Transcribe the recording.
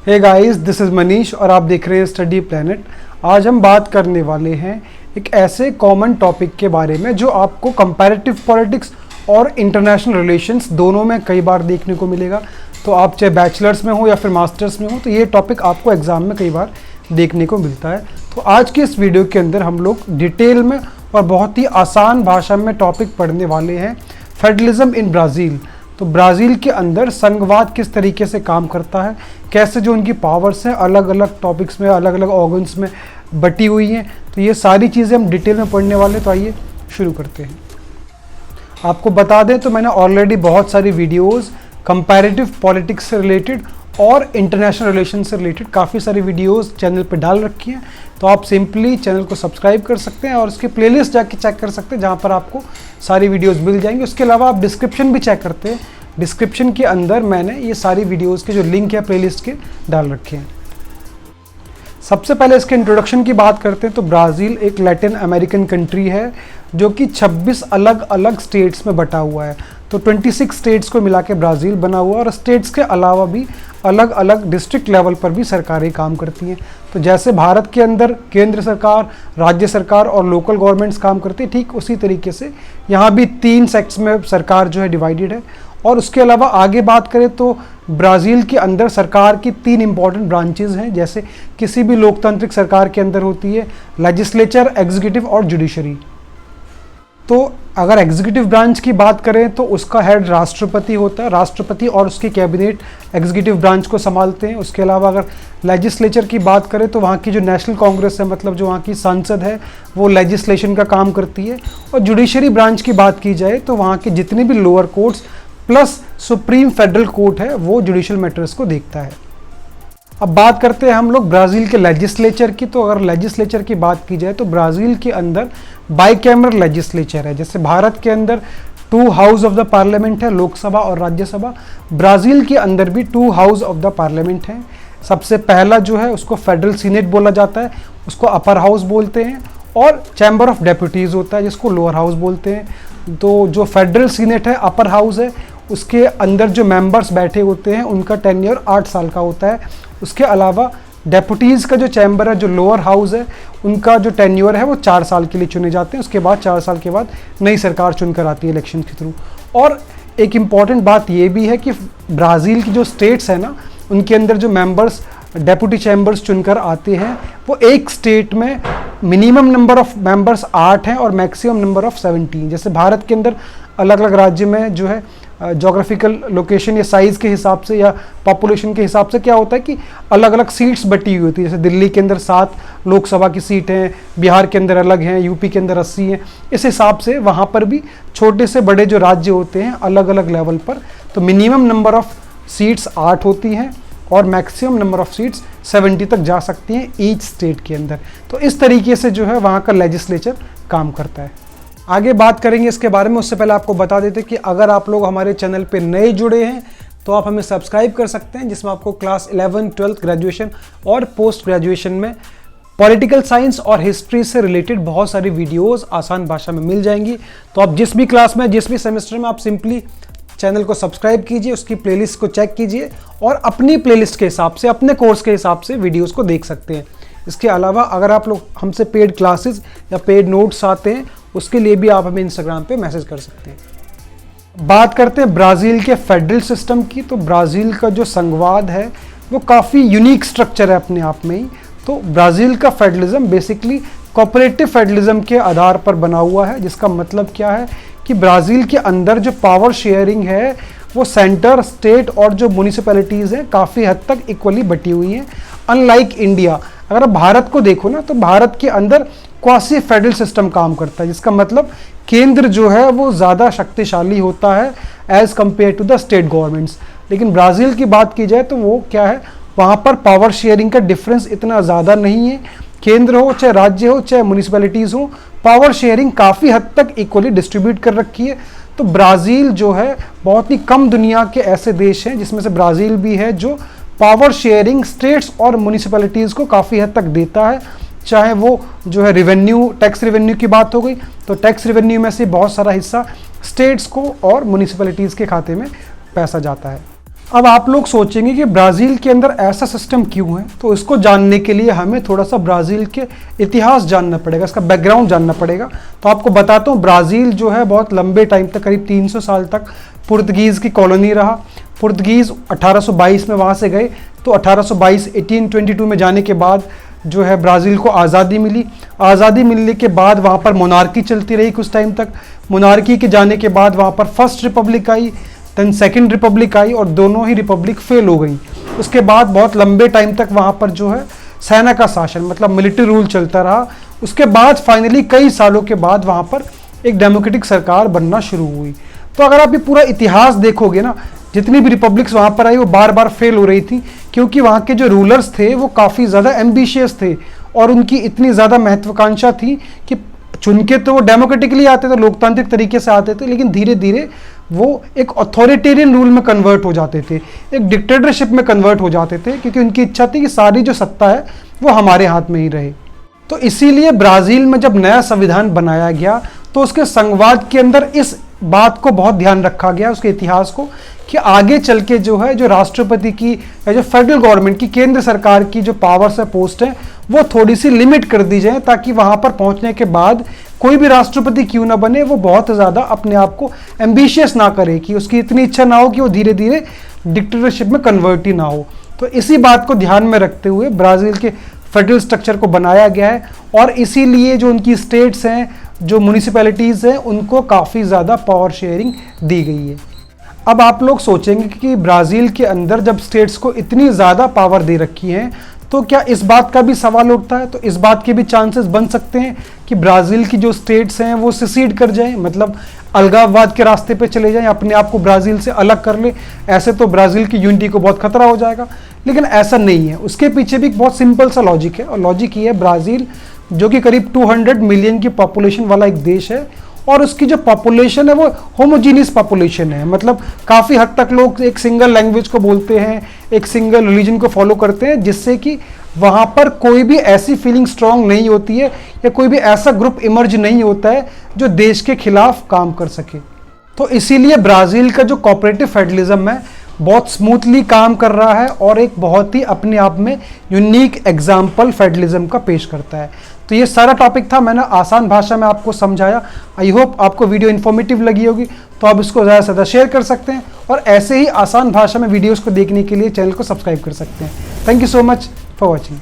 Hey guys, this is Manish और आप देख रहे हैं स्टडी प्लैनेट। आज हम बात करने वाले हैं एक ऐसे कॉमन टॉपिक के बारे में जो आपको कंपैरेटिव पॉलिटिक्स और इंटरनेशनल रिलेशंस दोनों में कई बार देखने को मिलेगा। तो आप चाहे बैचलर्स में हो या फिर मास्टर्स में हो, तो ये टॉपिक आपको एग्जाम में कई बार देखने को मिलता है। तो आज के इस वीडियो के अंदर हम लोग डिटेल में और बहुत ही आसान भाषा में टॉपिक पढ़ने वाले हैं फेडरलिज्म इन ब्राज़ील। तो ब्राज़ील के अंदर संघवाद किस तरीके से काम करता है, कैसे जो उनकी पावर्स हैं अलग अलग टॉपिक्स में, अलग अलग ऑर्गन्स में बटी हुई हैं। तो ये सारी चीज़ें हम डिटेल में पढ़ने वाले। तो आइए शुरू करते हैं। आपको बता दें तो मैंने ऑलरेडी बहुत सारी वीडियोस कंपैरेटिव पॉलिटिक्स से रिलेटेड और इंटरनेशनल रिलेशन से रिलेटेड काफ़ी सारी वीडियोस चैनल पे डाल रखी हैं। तो आप सिंपली चैनल को सब्सक्राइब कर सकते हैं और उसकी प्लेलिस्ट जाके चेक कर सकते हैं, जहाँ पर आपको सारी वीडियोस मिल जाएंगी। उसके अलावा आप डिस्क्रिप्शन भी चेक करते हैं, डिस्क्रिप्शन के अंदर मैंने ये सारी वीडियोस के जो लिंक है प्लेलिस्ट के डाल रखे हैं। सबसे पहले इसके इंट्रोडक्शन की बात करते हैं तो ब्राज़ील एक लैटिन अमेरिकन कंट्री है जो कि 26 अलग अलग स्टेट्स में बटा हुआ है। तो 26 स्टेट्स को मिला के ब्राज़ील बना हुआ है और स्टेट्स के अलावा भी अलग अलग डिस्ट्रिक्ट लेवल पर भी सरकारें काम करती हैं। तो जैसे भारत के अंदर केंद्र सरकार, राज्य सरकार और लोकल गवर्नमेंट्स काम करती है, ठीक उसी तरीके से यहाँ भी 3 सेक्ट्स में सरकार जो है डिवाइडेड है। और उसके अलावा आगे बात करें तो ब्राज़ील के अंदर सरकार की 3 इंपॉर्टेंट ब्रांचेज हैं। जैसे किसी भी लोकतांत्रिक सरकार के अंदर होती है लेजिस्लेचर, एग्जीक्यूटिव और जुडिशरी। तो अगर एग्जीक्यूटिव ब्रांच की बात करें तो उसका हेड राष्ट्रपति होता है, राष्ट्रपति और उसकी कैबिनेट एग्जीक्यूटिव ब्रांच को संभालते हैं। उसके अलावा अगर लेजिस्लेचर की बात करें तो वहाँ की जो नेशनल कांग्रेस है, मतलब जो वहाँ की संसद है, वो लेजिस्लेशन का काम करती है। और जुडिशरी ब्रांच की बात की जाए तो वहाँ के जितने भी lower courts plus supreme federal court है वो जुडिशियल मैटर्स को देखता है। अब बात करते हैं हम लोग ब्राज़ील के लेजिस्लेचर की। तो अगर लेजिस्लेचर की बात की जाए तो ब्राज़ील के अंदर बाइकैमरल लेजिस्लेचर है। जैसे भारत के अंदर 2 हाउस ऑफ द पार्लियामेंट है, लोकसभा और राज्यसभा। ब्राज़ील के अंदर भी 2 हाउस ऑफ द पार्लियामेंट है। सबसे पहला जो है उसको फेडरल सीनेट बोला जाता है, उसको अपर हाउस बोलते हैं। और चैम्बर ऑफ डेप्यूटीज़ होता है जिसको लोअर हाउस बोलते हैं। तो जो फेडरल सीनेट है, अपर हाउस है, उसके अंदर जो मेंबर्स बैठे होते हैं उनका टेन्योर 8 साल का होता है। उसके अलावा डेप्यूटीज़ का जो चैम्बर है, जो लोअर हाउस है, उनका जो टेन्योर है वो 4 साल के लिए चुने जाते हैं। उसके बाद 4 साल के बाद नई सरकार चुनकर आती है इलेक्शन के थ्रू। और एक इम्पॉर्टेंट बात ये भी है कि ब्राज़ील की जो स्टेट्स है ना, उनके अंदर जो मेंबर्स डेप्यूटी चैम्बर्स चुनकर आते हैं वो एक स्टेट में मिनिमम नंबर ऑफ मेंबर्स 8 हैं और मैक्सिमम नंबर ऑफ 17। जैसे भारत के अंदर अलग अलग राज्य में जो है जोग्राफिकल लोकेशन या साइज़ के हिसाब से या पॉपुलेशन के हिसाब से क्या होता है कि अलग अलग सीट्स बटी हुई होती है। जैसे दिल्ली के अंदर 7 लोकसभा की सीट हैं, बिहार के अंदर अलग हैं, यूपी के अंदर 80 हैं। इस हिसाब से वहाँ पर भी छोटे से बड़े जो राज्य होते हैं अलग अलग लेवल पर, तो मिनिमम नंबर ऑफ सीट्स 8 होती हैं और मैक्सिमम नंबर ऑफ सीट्स 70 तक जा सकती हैं ईच स्टेट के अंदर। तो इस तरीके से जो है वहाँ का लेजिस्लेचर काम करता है। आगे बात करेंगे इसके बारे में। उससे पहले आपको बता देते कि अगर आप लोग हमारे चैनल पे नए जुड़े हैं तो आप हमें सब्सक्राइब कर सकते हैं, जिसमें आपको क्लास 11, 12 ग्रेजुएशन और पोस्ट ग्रेजुएशन में पॉलिटिकल साइंस और हिस्ट्री से रिलेटेड बहुत सारी वीडियोस आसान भाषा में मिल जाएंगी। तो आप जिस भी क्लास में, जिस भी सेमेस्टर में, आप सिंपली चैनल को सब्सक्राइब कीजिए, उसकी प्लेलिस्ट को चेक कीजिए और अपनी प्लेलिस्ट के हिसाब से, अपने कोर्स के हिसाब से वीडियोज़ को देख सकते हैं। इसके अलावा अगर आप लोग हमसे पेड क्लासेस या पेड नोट्स आते हैं, उसके लिए भी आप हमें इंस्टाग्राम पे मैसेज कर सकते हैं। बात करते हैं ब्राज़ील के फेडरल सिस्टम की। तो ब्राज़ील का जो संघवाद है वो काफ़ी यूनिक स्ट्रक्चर है अपने आप में ही। तो ब्राज़ील का फेडरलिज्म बेसिकली कोऑपरेटिव फेडरलिज्म के आधार पर बना हुआ है, जिसका मतलब क्या है कि ब्राज़ील के अंदर जो पावर शेयरिंग है वो सेंटर, स्टेट और जो म्यूनिसिपैलिटीज़ हैं काफ़ी हद तक इक्वली बटी हुई हैं। अनलाइक इंडिया, अगर आप भारत को देखो ना, तो भारत के अंदर क्वासी फेडरल सिस्टम काम करता है, जिसका मतलब केंद्र जो है वो ज़्यादा शक्तिशाली होता है as compared to the state governments. लेकिन ब्राज़ील की बात की जाए तो वो क्या है, वहाँ पर पावर शेयरिंग का डिफरेंस इतना ज़्यादा नहीं है। केंद्र हो चाहे राज्य हो चाहे म्यूनिसिपैलिटीज़ हो, पावर शेयरिंग काफ़ी हद तक इक्वली डिस्ट्रीब्यूट कर रखी है। तो ब्राज़ील जो है बहुत ही कम दुनिया के ऐसे देश हैं जिसमें से ब्राज़ील भी है जो पावर शेयरिंग स्टेट्स और म्यूनिसिपैलिटीज़ को काफ़ी हद तक देता है। चाहे वो जो है रिवेन्यू, टैक्स रिवेन्यू की बात हो गई तो टैक्स रिवेन्यू में से बहुत सारा हिस्सा स्टेट्स को और म्यूनिसिपैलिटीज़ के खाते में पैसा जाता है। अब आप लोग सोचेंगे कि ब्राज़ील के अंदर ऐसा सिस्टम क्यों है, तो इसको जानने के लिए हमें थोड़ा सा ब्राज़ील के इतिहास जानना पड़ेगा, इसका बैकग्राउंड जानना पड़ेगा। तो आपको बताता हूँ, ब्राज़ील जो है बहुत लंबे टाइम तक, करीब 300 साल तक पुर्तगीज़ की कॉलोनी रहा। पुर्तगीज़ 1822 में वहाँ से गए, तो 1822 में जाने के बाद जो है ब्राज़ील को आज़ादी मिली। आज़ादी मिलने के बाद वहाँ पर मोनार्की चलती रही कुछ टाइम तक। मोनार्की के जाने के बाद वहाँ पर फर्स्ट रिपब्लिक आई, देन सेकंड रिपब्लिक आई, और दोनों ही रिपब्लिक फेल हो गई। उसके बाद बहुत लंबे टाइम तक वहाँ पर जो है सेना का शासन, मतलब मिलिट्री रूल चलता रहा। उसके बाद फाइनली कई सालों के बाद वहाँ पर एक डेमोक्रेटिक सरकार बनना शुरू हुई। तो अगर आप ये पूरा इतिहास देखोगे ना, जितनी भी रिपब्लिक्स वहाँ पर आई वो बार बार फेल हो रही थी, क्योंकि वहाँ के जो रूलर्स थे वो काफ़ी ज़्यादा एम्बिशियस थे और उनकी इतनी ज़्यादा महत्वाकांक्षा थी कि चुन के तो वो डेमोक्रेटिकली आते थे, लोकतांत्रिक तरीके से आते थे, लेकिन धीरे धीरे वो एक अथॉरिटेरियन रूल में कन्वर्ट हो जाते थे, एक डिक्टेटरशिप में कन्वर्ट हो जाते थे, क्योंकि उनकी इच्छा थी कि सारी जो सत्ता है वो हमारे हाथ में ही रहे। तो इसीलिए ब्राज़ील में जब नया संविधान बनाया गया तो उसके संवाद के अंदर इस बात को बहुत ध्यान रखा गया, उसके इतिहास को, कि आगे चल के जो है जो राष्ट्रपति की या जो फेडरल गवर्नमेंट की, केंद्र सरकार की जो पावर्स है, पोस्ट है, वो थोड़ी सी लिमिट कर दी जाए, ताकि वहाँ पर पहुँचने के बाद कोई भी राष्ट्रपति क्यों ना बने वो बहुत ज़्यादा अपने आप को एम्बिशियस ना करे, कि उसकी इतनी इच्छा ना हो कि वो धीरे धीरे डिक्टेटरशिप में कन्वर्ट ही ना हो। तो इसी बात को ध्यान में रखते हुए ब्राज़ील के फेडरल स्ट्रक्चर को बनाया गया है, और इसीलिए जो उनकी स्टेट्स हैं, जो म्यूनिसिपैलिटीज़ हैं, उनको काफ़ी ज़्यादा पावर शेयरिंग दी गई है। अब आप लोग सोचेंगे कि ब्राज़ील के अंदर जब स्टेट्स को इतनी ज़्यादा पावर दे रखी है, तो क्या इस बात का भी सवाल उठता है, तो इस बात के भी चांसेस बन सकते हैं कि ब्राज़ील की जो स्टेट्स हैं वो सिसीड कर जाएं, मतलब अलगाववाद के रास्ते पे चले जाएं, अपने आप को ब्राज़ील से अलग कर ले। ऐसे तो ब्राज़ील की यूनिटी को बहुत खतरा हो जाएगा, लेकिन ऐसा नहीं है। उसके पीछे भी एक बहुत सिंपल सा लॉजिक है, और लॉजिक ये है, ब्राज़ील जो कि करीब 200 मिलियन की पॉपुलेशन वाला एक देश है, और उसकी जो पॉपुलेशन है वो होमोजीनियस पॉपुलेशन है, मतलब काफ़ी हद तक लोग एक सिंगल लैंग्वेज को बोलते हैं, एक सिंगल रिलीजन को फॉलो करते हैं, जिससे कि वहाँ पर कोई भी ऐसी फीलिंग स्ट्रांग नहीं होती है, या कोई भी ऐसा ग्रुप इमर्ज नहीं होता है जो देश के खिलाफ काम कर सके। तो इसीलिए ब्राज़ील का जो कोऑपरेटिव फेडरलिज्म है बहुत स्मूथली काम कर रहा है, और एक बहुत ही अपने आप में यूनिक एग्जाम्पल फेडरलिज्म का पेश करता है। तो ये सारा टॉपिक था, मैंने आसान भाषा में आपको समझाया। आई होप आपको वीडियो इन्फॉर्मेटिव लगी होगी, तो आप इसको ज़्यादा से ज़्यादा शेयर कर सकते हैं, और ऐसे ही आसान भाषा में वीडियोज़ को देखने के लिए चैनल को सब्सक्राइब कर सकते हैं। Thank you so much for watching.